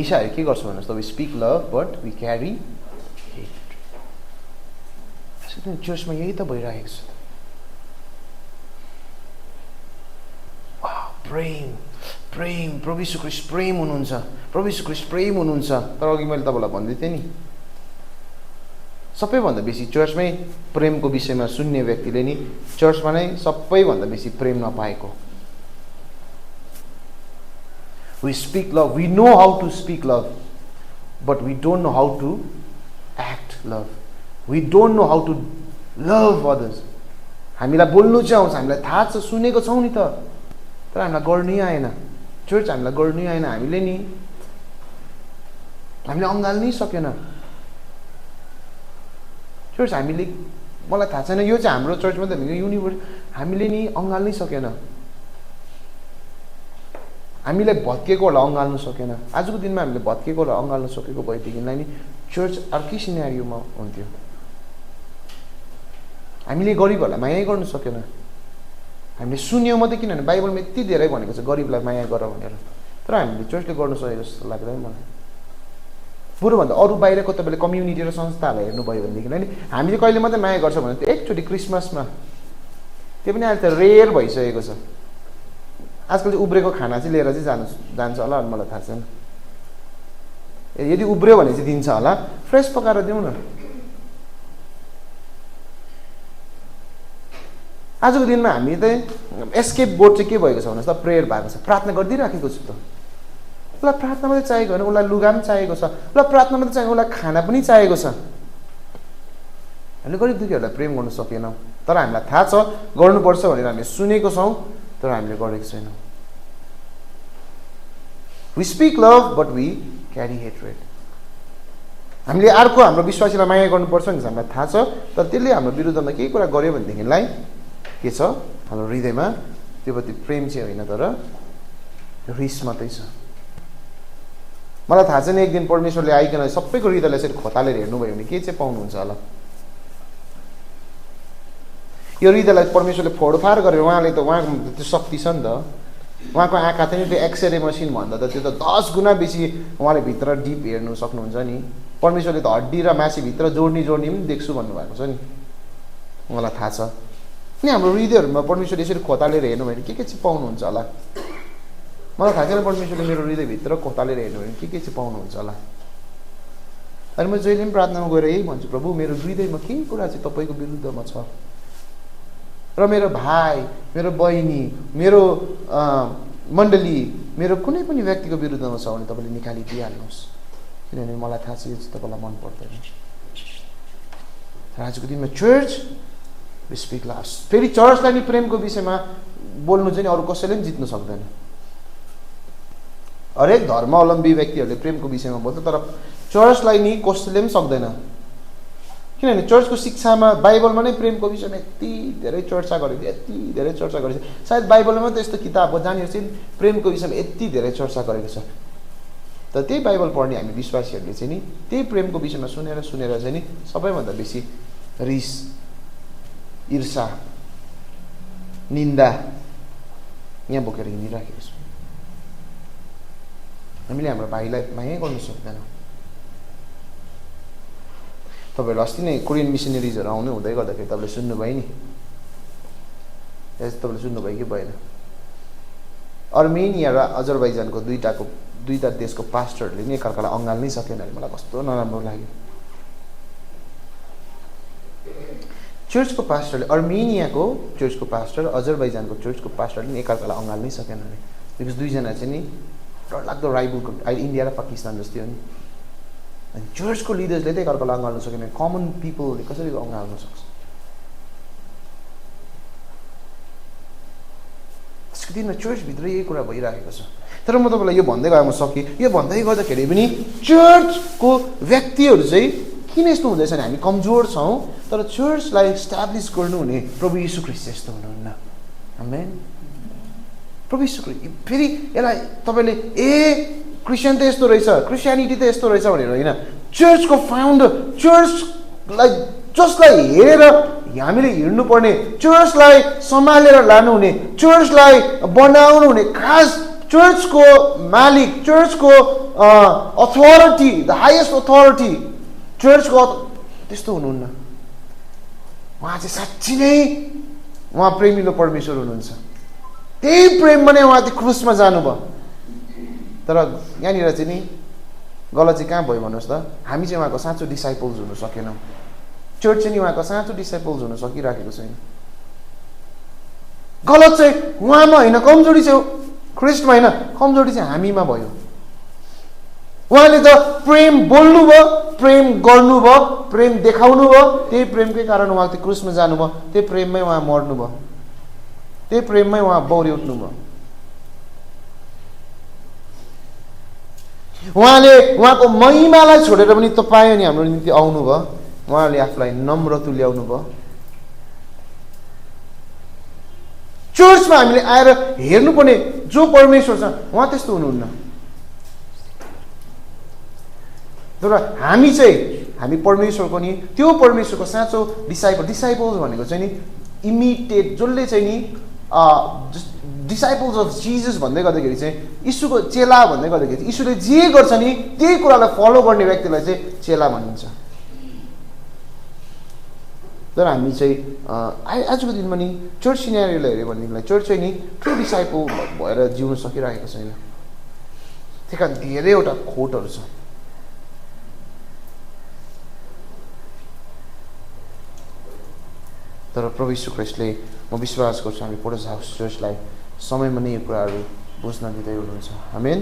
ईसाहरू के गर्छ भन्नुहोस् त we speak love but we carry hate चर्चमा यही त भइरहेको छ प्रेम प्रेम प्रभु यीशु ख्रीष्ट प्रेम हुनुहुन्छ प्रभु यीशु ख्रीष्ट प्रेम हुनुहुन्छ तर अघि मैले तपाईँलाई भन्दै थिएँ नि सबैभन्दा बेसी चर्चमै प्रेमको विषयमा सुन्ने व्यक्तिले नि चर्चमा नै सबैभन्दा बेसी प्रेम नपाएको We speak love. We know how to speak love, but we don't know how to act love. We don't know how to love others. हामीलाई बोल्नु चाहिँ आउँछ हामीलाई थाहा छ सुनेको छौँ नि त तर हामीलाई गर्नै आएन चर्च हामीलाई गर्नै आएन हामीले अँगाल्नै सकेन चर्च हामीले मलाई थाहा छैन यो चाहिँ हाम्रो चर्चमा त युनिभर्स हामीले नि अँगाल्नै सकेन हामीलाई भत्केकोहरूलाई अँगाल्नु सकेन आजको दिनमा हामीले भत्केकोहरूलाई अँगाल्नु सकेको भएदेखिलाई नि चर्च अर्कै सिनेरियोमा हुन्थ्यो हामीले गरिबहरूलाई माया गर्नु सकेन हामीले सुन्यौँ मात्रै किनभने बाइबलमा यति धेरै भनेको छ गरिबलाई माया गर भनेर तर हामीले चर्चले गर्नु सकेको जस्तो लाग्दैन मलाई बरुभन्दा अरू बाहिरको तपाईँले कम्युनिटी र संस्थाहरूलाई हेर्नुभयो भनेदेखिलाई नि हामीले कहिले मात्रै माया गर्छ भने त्यो एकचोटि क्रिसमसमा त्यो पनि अहिले त रेयर भइसकेको छ आजकल चाहिँ उब्रेको खाना चाहिँ लिएर चाहिँ जान्छ होला अनि मलाई थाहा छैन यदि उब्रियो भने चाहिँ दिन्छ होला फ्रेस पकाएर दिउँ न आजको दिनमा हामी चाहिँ एस्केप बोर्ड चाहिँ के भएको छ भन्नुहोस् त प्रेयर भएको छ प्रार्थना गरिदिइराखेको छु त उसलाई प्रार्थना मात्रै चाहिएको होइन उसलाई लुगा पनि चाहिएको छ उसलाई प्रार्थना मात्रै चाहिएको उसलाई खाना पनि चाहिएको छ हामीले गरिब दुःखीहरूलाई प्रेम गर्नु सकेनौँ तर हामीलाई थाहा छ गर्नुपर्छ भनेर हामीले सुनेको छौँ तर हामीले गरेको छैनौँ We speak love but we carry hatred. हामीले अर्को हाम्रो विश्वासीलाई माया गर्नुपर्छ भने हामीलाई थाहा छ तर त्यसले हाम्रो विरुद्धमा केही कुरा गर्यो भनेदेखिलाई के छ हाम्रो हृदयमा त्यो प्रति प्रेम चाहिँ होइन तर रिस मात्रै छ मलाई थाहा छैन एक दिन परमेश्वरले आइकन सबैको हृदयलाई यसरी खोतालेर हेर्नुभयो भने के चाहिँ पाउनुहुन्छ होला यो हृदयलाई परमेश्वरले फोडफाड गरेर उहाँले त उहाँको त्यो शक्ति छ नि त उहाँको आँखा चाहिँ त्यो एक्सरे मसिन भन्दा त त्यो त 10 गुणा बेसी उहाँले भित्र डिप हेर्नु सक्नुहुन्छ नि परमेश्वरले त हड्डी र मासुभित्र जोड्नी पनि देख्छु भन्नुभएको छ नि उहाँलाई थाहा छ नि हाम्रो हृदयहरूमा परमेश्वरले यसरी खोतालेर हेर्नु भने के चाहिँ पाउनुहुन्छ होला मलाई थाहा छैन परमेश्वरले मेरो हृदयभित्र खोतालेर हेर्नु भने के चाहिँ पाउनुहुन्छ होला अनि म जहिले पनि प्रार्थनामा गएर यही भन्छु प्रभु मेरो हृदयमा केही कुरा चाहिँ तपाईँको विरुद्धमा छ र मेरो भाइ मेरो बहिनी मेरो मण्डली मेरो कुनै पनि व्यक्तिको विरुद्धमा छ भने तपाईँले निकालिदिइहाल्नुहोस् किनभने मलाई थाहा छ यो चाहिँ तपाईँलाई मन पर्दैन आजको दिनमा चर्च स्पिक लभ फेरि चर्चलाई नि प्रेमको विषयमा बोल्नु चाहिँ अरू कसैले पनि जित्नु सक्दैन हरेक धर्मावलम्बी व्यक्तिहरूले प्रेमको विषयमा बोल्छ तर चर्चलाई नि कसैले पनि सक्दैन किनभने चर्चको शिक्षामा बाइबलमा नै प्रेमको विषयमा यति धेरै चर्चा गरेको सायद बाइबलमा त यस्तो किताब हो जहाँनिर चाहिँ प्रेमको विषयमा यति धेरै चर्चा गरेको छ तर त्यही बाइबल पढ्ने हामी विश्वासीहरूले चाहिँ नि त्यही प्रेमको विषयमा सुनेर चाहिँ नि सबैभन्दा बेसी रिस ईर्षा निन्दा यहाँ बोकेर हिँडिराखेको छु हामीले हाम्रो भाइलाई माया गर्नु सक्दैनौँ तपाईँहरू अस्ति नै कोरियन मिसनरीजहरू आउनु हुँदै गर्दाखेरि तपाईँले सुन्नुभयो नि तपाईँले सुन्नुभयो कि भएन अर्मेनिया र अजरबैजानको दुईटा देशको पास्टरहरूले नि एकअर्कालाई अँगाल्नै सकेन भने मलाई कस्तो नराम्रो लाग्यो चर्चको पास्टरले अर्मेनियाको चर्चको पास्टर अजरबैजानको चर्चको पास्टरले नि एकअर्कालाई अँगाल्नै सकेन भने बिकज दुईजना चाहिँ नि डरलाग्दो राइबलको अहिले इन्डिया र पाकिस्तान जस्तै हो नि अनि चर्चको लिडर्सले त एकअर्कालाई अँगाल्नु सकेन भने कमन पिपलले कसरी अँगाल्न सक्छ आजको दिनमा चर्चभित्र यही कुरा भइरहेको छ तर म तपाईँलाई यो भन्दै गएँ म सकेँ यो भन्दै गर्दाखेरि पनि चर्चको व्यक्तिहरू चाहिँ किन यस्तो हुँदैछ भने हामी कमजोर छौँ तर चर्चलाई इस्टाब्लिस गर्नुहुने प्रभु यीशु ख्रीष्ट यस्तो हुनुहुन्न आमेन प्रभु यीशु ख्रीष्ट फेरि यसलाई तपाईँले क्रिस्चियन त यस्तो रहेछ क्रिस्चियनिटी त यस्तो रहेछ भनेर होइन चर्चको फाउन्डर चर्चलाई जसलाई हेरेर हामीले हिँड्नुपर्ने चर्चलाई सम्हालेर लानुहुने चर्चलाई बनाउनु हुने खास चर्चको मालिक, चर्चको अथोरिटी, द हाइएस्ट अथोरिटी, चर्चको त्यस्तो हुनुहुन्न। उहाँ चाहिँ साँच्ची नै उहाँ प्रेमिलो परमेश्वर हुनुहुन्छ। त्यही प्रेममा नै उहाँ त्यो क्रुसमा जानुभयो। तर यहाँनिर चाहिँ नि गलत चाहिँ कहाँ भयो भन्नुहोस् त, हामी चाहिँ उहाँको साँचो डिसाइपल्स हुन सकेनौँ। चर्च चाहिँ नि उहाँको साँचो डिसाइपल्स हुन सकिराखेको छैन। गलत चाहिँ उहाँमा होइन, कमजोरी चाहिँ ख्रिस्टमा होइन, कमजोरी चाहिँ हामीमा भयो। उहाँले त प्रेम बोल्नुभयो, प्रेम गर्नुभयो, प्रेम देखाउनु भयो, त्यही प्रेमकै कारण उहाँ त्यो क्रुसमा जानुभयो, त्यही प्रेममै उहाँ मर्नुभयो, त्यही प्रेममै उहाँ बौरी उठ्नुभयो। उहाँले उहाँको महिमालाई छोडेर पनि तपाईँ अनि हाम्रो निम्ति आउनुभयो। उहाँले आफूलाई नम्र तुल्याउनु भयो। चर्चमा हामीले आएर हेर्नुपर्ने जो परमेश्वर छ उहाँ त्यस्तो हुनुहुन्न। तर हामी परमेश्वरको नि त्यो परमेश्वरको साँचो डिसाइपल्स भनेको चाहिँ नि इमिटेट, जसले चाहिँ नि डिसाइपल्स अफ जिजस भन्दै गर्दाखेरि चाहिँ यीशुको चेला भन्दै गर्दाखेरि यीशुले जे गर्छ नि त्यही कुरालाई फलो गर्ने व्यक्तिलाई चाहिँ चेला भनिन्छ। तर हामी चाहिँ आजको दिनमा नि चर्च सिनेरियोलाई हेऱ्यो भनेदेखिलाई चर्च चाहिँ नि ट्रु डिसाइपल भएर जिउन सकिरहेको छैन। त्यही कारण धेरैवटा खोटहरू छ। तर प्रभु यीशु ख्रीष्टले म विश्वास गर्छु हामी पोर्टस हाउस चर्चलाई समयमा नै यो कुराहरू बुझ्न दिँदै हुनुहुन्छ। आमेन।